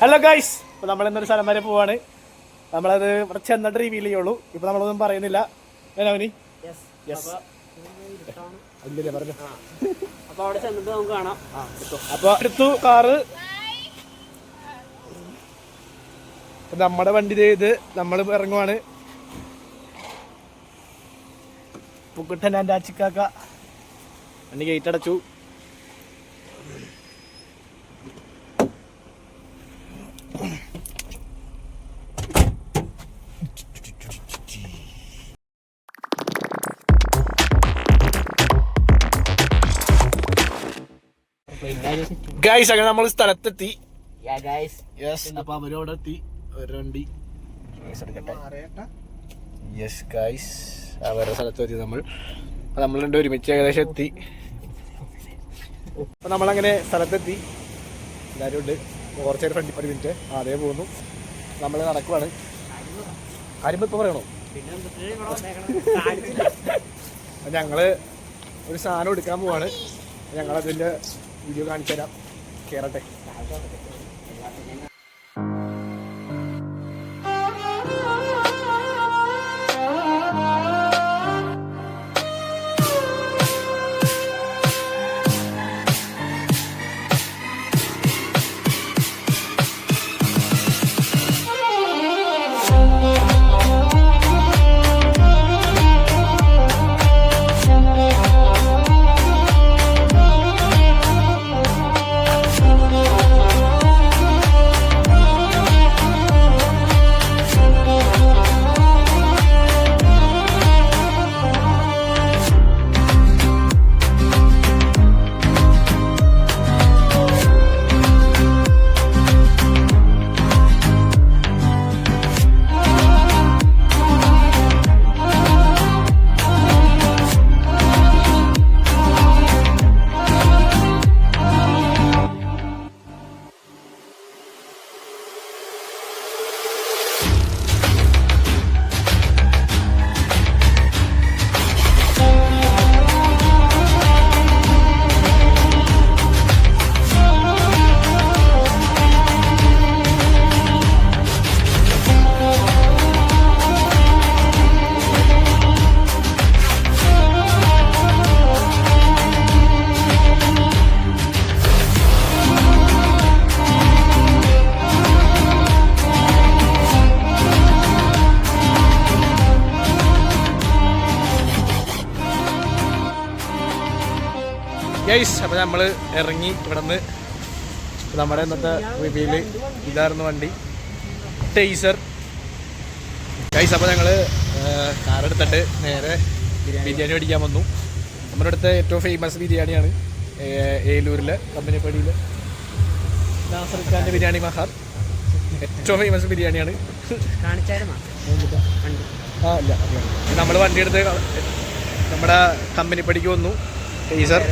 Hello guys, ഇപ്പോൾ നമ്മളിന്നൊരു സ്ഥലം വരെ പോവാണ്. നമ്മളത് ഇവിടെ ചെന്നിട്ട് റിവീൽ ചെയ്യുള്ളൂ. ഇപ്പൊ നമ്മളൊന്നും പറയുന്നില്ല. അവനി പറഞ്ഞു അപ്പൊ അടുത്തു കാറ് നമ്മുടെ വണ്ടി ചെയ്ത് നമ്മൾ ഇറങ്ങുവാണ്. പുക്കുട്ടൻ എൻ്റെ അച്ചിക്കാക്ക വണ്ടി ഗേറ്റ് അടച്ചു. ഗൈസ്, അങ്ങനെ നമ്മൾ സ്ഥലത്തെത്തി. അപ്പൊ അവരോടെ എത്തി ഒരു വണ്ടി. യെസ് ഗൈസ്, അവരുടെ സ്ഥലത്തെത്തി. നമ്മൾ രണ്ട് ഒരുമിച്ച് ഏകദേശം എത്തി. അപ്പൊ നമ്മളങ്ങനെ സ്ഥലത്തെത്തി. എല്ലാവരും ഉണ്ട്. കുറച്ചേരം ഫ്രണ്ട് 10 മിനിറ്റ് അതേ പോകുന്നു. നമ്മൾ നടക്കുവാണ്. കാര്യങ്ങൾ ഇപ്പൊ പറയണോ? ഞങ്ങള് ഒരു സാധനം എടുക്കാൻ പോവാണ്. ഞങ്ങളതിന്റെ വീഡിയോ കാണിച്ചു തരാം. കേറട്ടെ. ഗൈസ്, അപ്പോൾ നമ്മൾ ഇറങ്ങി ഇവിടെ നിന്ന്. നമ്മുടെ ഇന്നത്തെ റിവ്യൂല് ഇതായിരുന്നു വണ്ടി, ടേസർ. ഗൈസ്, അപ്പോൾ ഞങ്ങൾ കാറെടുത്തിട്ട് നേരെ ബിരിയാണി മേടിക്കാൻ വന്നു. നമ്മുടെ അടുത്ത ഏറ്റവും ഫേമസ് ബിരിയാണിയാണ് ഏലൂരിലെ കമ്പനിപ്പടിയിലെ നാസർ ഖാൻ്റെ ബിരിയാണി മഹാർ. ഏറ്റവും ഫേമസ് ബിരിയാണിയാണ്. ഇല്ല, നമ്മൾ വണ്ടി എടുത്ത് നമ്മുടെ കമ്പനിപ്പടിക്ക് വന്നു. ടേസർ